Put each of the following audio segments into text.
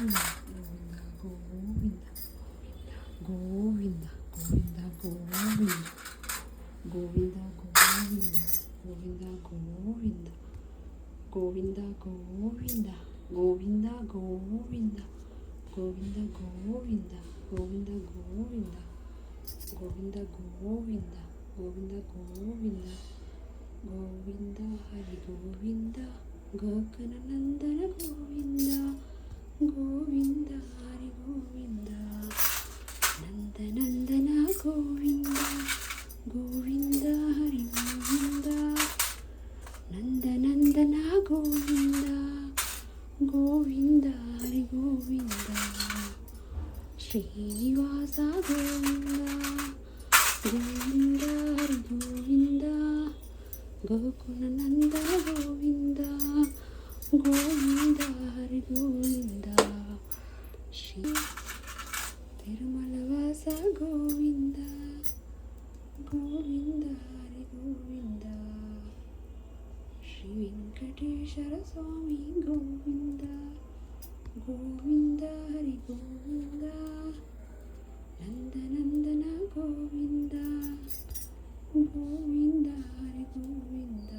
గోవింద గోవింద గోవింద గోవింద గోవింద గోవింద గోవింద గోవింద గోవింద గోవింద గోవింద గోవింద గోవింద గోవింద గోవింద గోవింద గోవింద గోవింద హరి గోవింద గోకర్ణనందన గోవింద గోవింద హరి గోవింద నందనందన గోవింద గోవింద హరి గోవింద నందనందన గోవింద గోవింద హరి గోవింద శ్రీనివాస గోవింద గోవింద హరి గోవింద గోకులనందన గోవింద గోవింద హరి గోవింద శ్రీ తిరుమలవాస గోవింద గోవింద హరి గోవింద శ్రీ వెంకటేశ్వర స్వామి గోవింద గోవింద హరి గోవింద నందనందన గోవింద గోవింద హరి గోవింద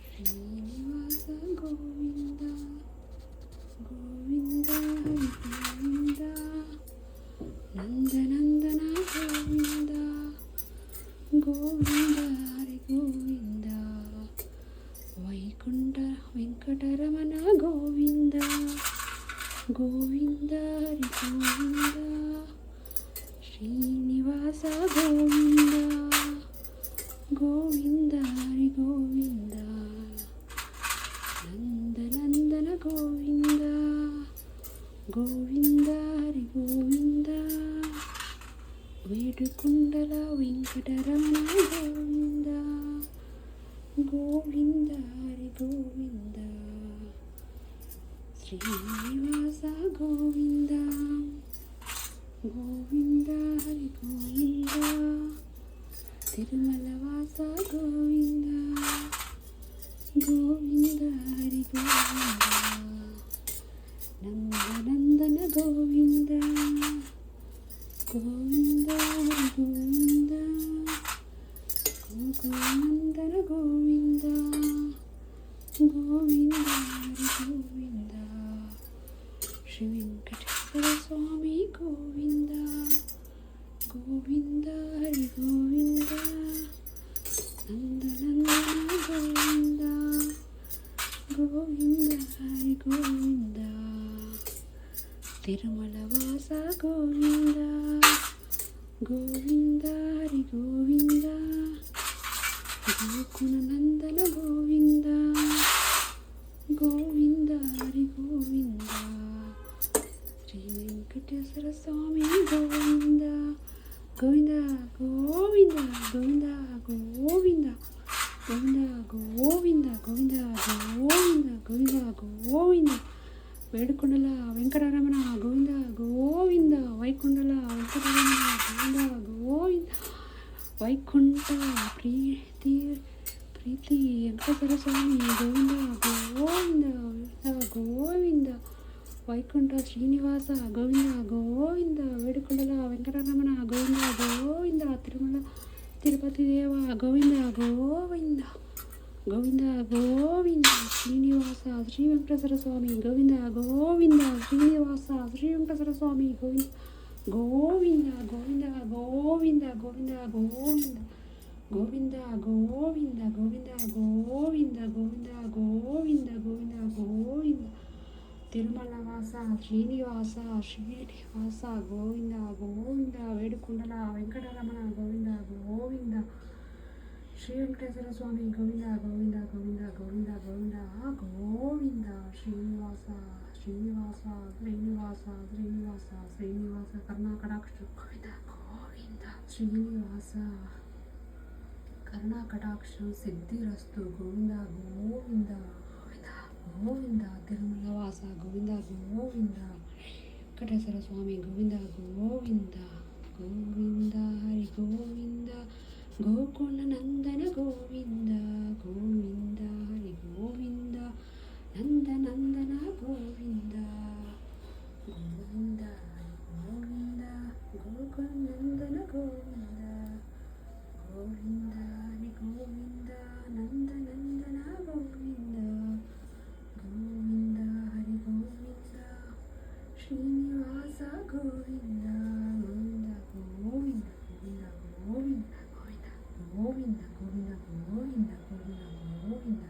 శ్రీనివాస గోవింద గోవింద హరి గోవింద నందనందన గోవింద గోవింద హరి గోవింద వైకుంఠ వెంకటరమణ గోవింద గోవింద హరి గోవింద శ్రీనివాస గోవింద గోవింద హరి గోవింద నందనందన గోవింద గోవింద హరి గోవింద వేడుకుండల వెంకటరమణ గోవింద గోవింద హరి గోవింద శ్రీనివాస గోవింద గోవింద హరి గోవింద తిరుమలవాస గోవింద గోవింద హరి గోవింద నందనందన గోవింద గోవింద హరి గోవింద గోకులందన గోవింద గోవింద హరి గోవింద శ్రీ వెంకటేశ్వర స్వామి గోవింద గోవింద హరి గోవింద నందనందన గోవింద గోవింద హరి గోవింద తిరుమలవాస గోవింద గోవింద హరి గోవింద గోకులనందన గోవింద గోవింద హరి గోవింద శ్రీ వెంకటేశ్వర స్వామి గోవింద గోవింద గోవింద గోవింద గోవింద గోవింద గోవింద గోవింద గోవింద గోవింద వేడుకొండల వెంకటరమణ గోవింద గోవింద వైకుంఠల వెంకటరమణ గోవింద గోవింద వైకుంఠ ప్రీతి వెంకటేశ్వర స్వామి గోవింద గోవింద గోవింద వైకుంఠ శ్రీనివాస గోవింద గోవింద వేడుకొండల వెంకటరమణ గోవింద గోవింద తిరుమల తిరుపతి దేవ గోవింద గోవింద గోవింద గోవింద శ్రీనివాస శ్రీ వెంకటేశ్వర స్వామి గోవింద గోవింద శ్రీనివాస శ్రీ వెంకటేశ్వర స్వామి గోవింద గోవింద గోవింద గోవింద గోవింద గోవింద గోవింద గోవింద గోవింద గోవింద గోవింద గోవింద గోవింద గోవింద తిరుమలవాస శ్రీనివాస గోవింద గోవింద వేడుకొండల వెంకటరమణ గోవింద గోవింద శ్రీ వెంకటేశ్వర స్వామి గోవింద గోవింద గోవింద గోవింద గోవింద గోవింద శ్రీనివాస శ్రీనివాస శ్రీనివాస శ్రీనివాస శ్రీనివాస కర్ణాకటాక్ష గోవింద గోవింద శ్రీనివాస కర్ణాకటాక్షం సిద్ధిరస్తు గోవింద గోవింద గోవింద తిరుమలవాస గోవింద గోవింద వెంకటేశ్వర స్వామి గోవింద గోవింద గోవింద హరి గోవింద గోకుల నందన గోవింద గోవింద హరి గోవింద ನಂದ ನಂದನ ಗೋವಿಂದ ಗೋವಿಂದ ಗೋವಿಂದ ಗೋನಂದನ ಗೋವಿಂದ ಗೋವಿಂದ ಹರಿ ಗೋವಿಂದ ನಂದ ನಂದನ ಗೋವಿಂದ ಗೋವಿಂದ ಹರಿ ಗೋವಿಂದ ಶ್ರೀನಿವಾಸ ಗೋವಿಂದ ಗೋವಿಂದ ಗೋವಿಂದ ಗೋವಿಂದ ಗೋವಿಂದ ಗೋವಿಂದ ಗೋವಿಂದ ಗೋವಿಂದ ಗೋವಿಂದ ಗೋವಿಂದ ಗೋವಿಂದ